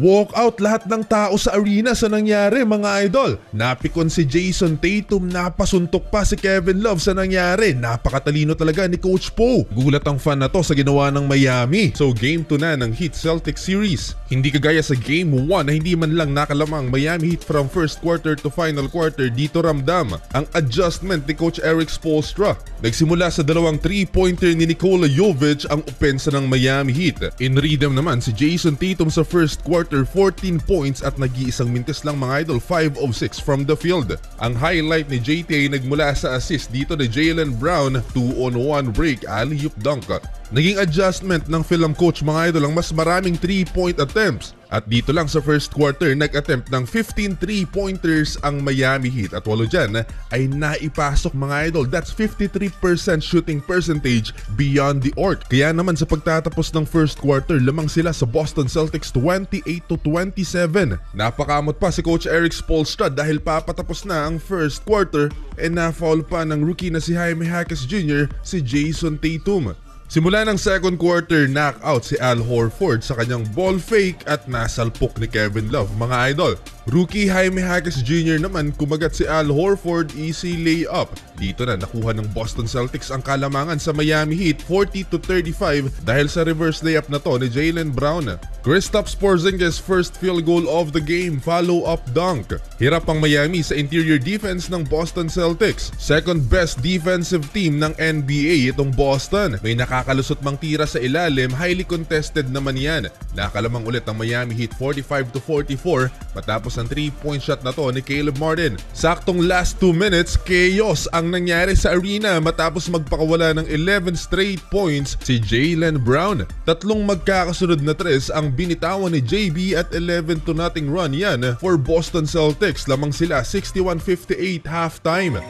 Walk out lahat ng tao sa arena sa nangyari mga idol. Napikon si Jason Tatum, napasuntok pa si Kevin Love sa nangyari. Napakatalino talaga ni Coach Poe. Gulat ang fan na to sa ginawa ng Miami. So Game 2 na ng Heat Celtics series. Hindi kagaya sa Game 1 na hindi man lang nakalamang Miami Heat from first quarter to final quarter, dito ramdam ang adjustment ni Coach Erik Spoelstra. Nagsimula sa dalawang 3-pointer ni Nikola Jovic ang opensa ng Miami Heat. In rhythm naman si Jason Tatum sa first quarter, 14 points at nag-iisang minutes lang mga idol, 5 of 6 from the field. Ang highlight ni JT ay nagmula sa assist dito ni Jaylen Brown, 2-on-1 break, alley-oop dunk. Naging adjustment ng film coach mga idol ang mas maraming 3-point attempts. At dito lang sa first quarter, nag-attempt ng 15 3-pointers ang Miami Heat at 8 dyan ay naipasok mga idol. That's 53% shooting percentage beyond the arc. Kaya naman sa pagtatapos ng first quarter, lamang sila sa Boston Celtics 28-27. Napakamot pa si Coach Erik Spoelstra dahil papatapos na ang first quarter na-foul pa ng rookie na si Jaime Jaquez Jr. si Jason Tatum. Simula ng second quarter, knockout si Al Horford sa kanyang ball fake at nasalpok ni Kevin Love mga idol. Rookie Jaime Jaquez Jr. naman kumagat si Al Horford, easy layup. Dito na nakuha ng Boston Celtics ang kalamangan sa Miami Heat 40-35 dahil sa reverse layup na to ni Jaylen Brown. Kristaps Porzingis first field goal of the game, follow-up dunk. Hirap ang Miami sa interior defense ng Boston Celtics. Second best defensive team ng NBA itong Boston. May nakakalusot mang tira sa ilalim, highly contested naman yan. Nakalamang ulit ang Miami Heat 45-44 matapos ang 3-point shot na to ni Caleb Martin. Saktong last 2 minutes, chaos ang nangyari sa arena matapos magpakawala ng 11 straight points si Jaylen Brown. Tatlong magkakasunod na tres ang binitawan ni JB at 11-0 run yan for Boston Celtics. Lamang sila 61-58 halftime.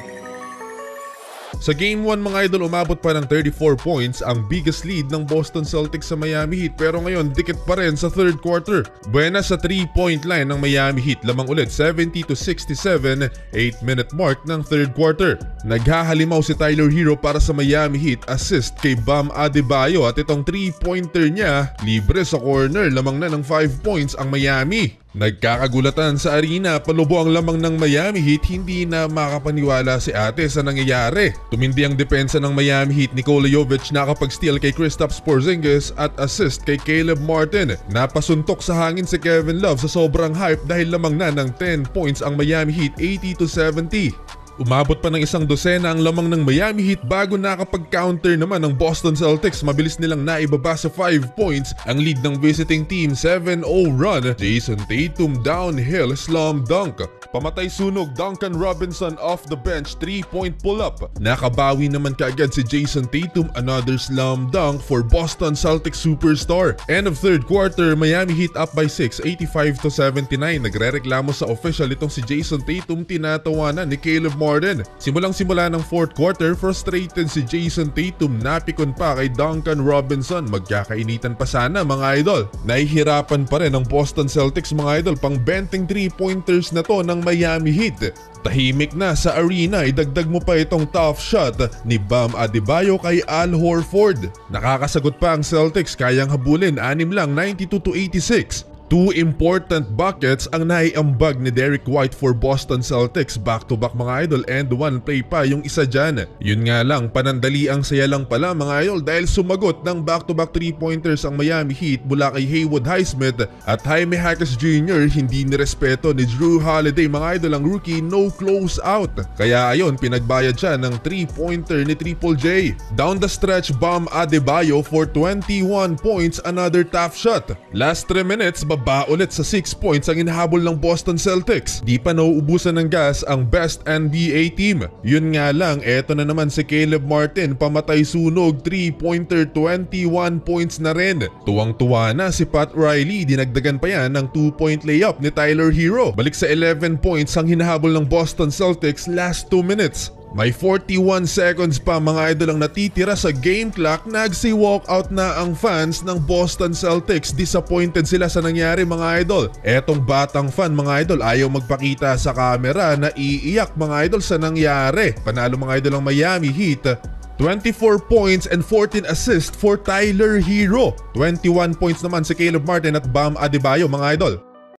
Sa Game 1 mga idol, umabot pa ng 34 points ang biggest lead ng Boston Celtics sa Miami Heat, pero ngayon dikit pa rin sa third quarter. Buena sa 3-point line ng Miami Heat, lamang ulit 70-67, 8-minute mark ng third quarter. Naghahalimaw si Tyler Hero para sa Miami Heat, assist kay Bam Adebayo at itong 3-pointer niya, libre sa corner, lamang na ng 5 points ang Miami. Nagkakagulatan sa arena, palubo ang lamang ng Miami Heat, hindi na makapaniwala si ate sa nangyayari. Tumindi ang depensa ng Miami Heat, Nikola Jovic nakapag-steal kay Kristaps Porzingis at assist kay Caleb Martin. Napasuntok sa hangin si Kevin Love sa sobrang hype dahil lamang na ng 10 points ang Miami Heat, 80-70. Umabot pa ng isang dosena ang lamang ng Miami Heat bago nakapag-counter naman ng Boston Celtics. Mabilis nilang naibaba sa 5 points ang lead ng visiting team, 7-0 run. Jason Tatum downhill slam dunk. Pamatay sunog, Duncan Robinson off the bench, 3-point pull-up. Nakabawi naman kaagad si Jason Tatum, another slam dunk for Boston Celtics superstar. End of third quarter, Miami Heat up by 6, 85-79. Nagrereklamo sa official itong si Jason Tatum, tinatawanan ni Caleb Martin. Simulang-simula ng fourth quarter, frustrated si Jason Tatum, napikon pa kay Duncan Robinson. Magkakainitan pa sana mga idol. Nahihirapan pa rin ang Boston Celtics mga idol, pang benting 3-pointers na to ng Miami Heat. Tahimik na sa arena, idagdag mo pa itong tough shot ni Bam Adebayo kay Al Horford. Nakakasagot pa ang Celtics, kayang habulin, 6 lang, 92-86. 2 important buckets ang naiambag ni Derrick White for Boston Celtics, back-to-back mga idol, and 1 play pa yung isa dyan. Yun nga lang, panandali ang saya lang pala mga idol dahil sumagot ng back-to-back 3-pointers ang Miami Heat mula kay Haywood Highsmith at Jaime Jaquez Jr. Hindi nirespeto ni Drew Holiday mga idol ang rookie, no close out. Kaya ayon, pinagbayad siya ng 3-pointer ni Triple J. Down the stretch, Bam Adebayo for 21 points, another tough shot. Last 3 minutes, baba ulit sa 6 points ang inahabol ng Boston Celtics. Di pa nauubusan ng gas ang best NBA team. Yun nga lang, eto na naman si Caleb Martin, pamatay sunog, 3-pointer, 21 points na rin. Tuwang-tuwa na si Pat Riley, dinagdagan pa yan ng 2-point layup ni Tyler Hero. Balik sa 11 points ang hinahabol ng Boston Celtics last 2 minutes. May 41 seconds pa mga idol ang natitira sa game clock. Nagsi-walkout na ang fans ng Boston Celtics. Disappointed sila sa nangyari mga idol. Etong batang fan mga idol ayaw magpakita sa camera na iiyak mga idol sa nangyari. Panalo mga idol ang Miami Heat 24 points and 14 assists for Tyler Hero. 21 points naman si Caleb Martin at Bam Adebayo mga idol.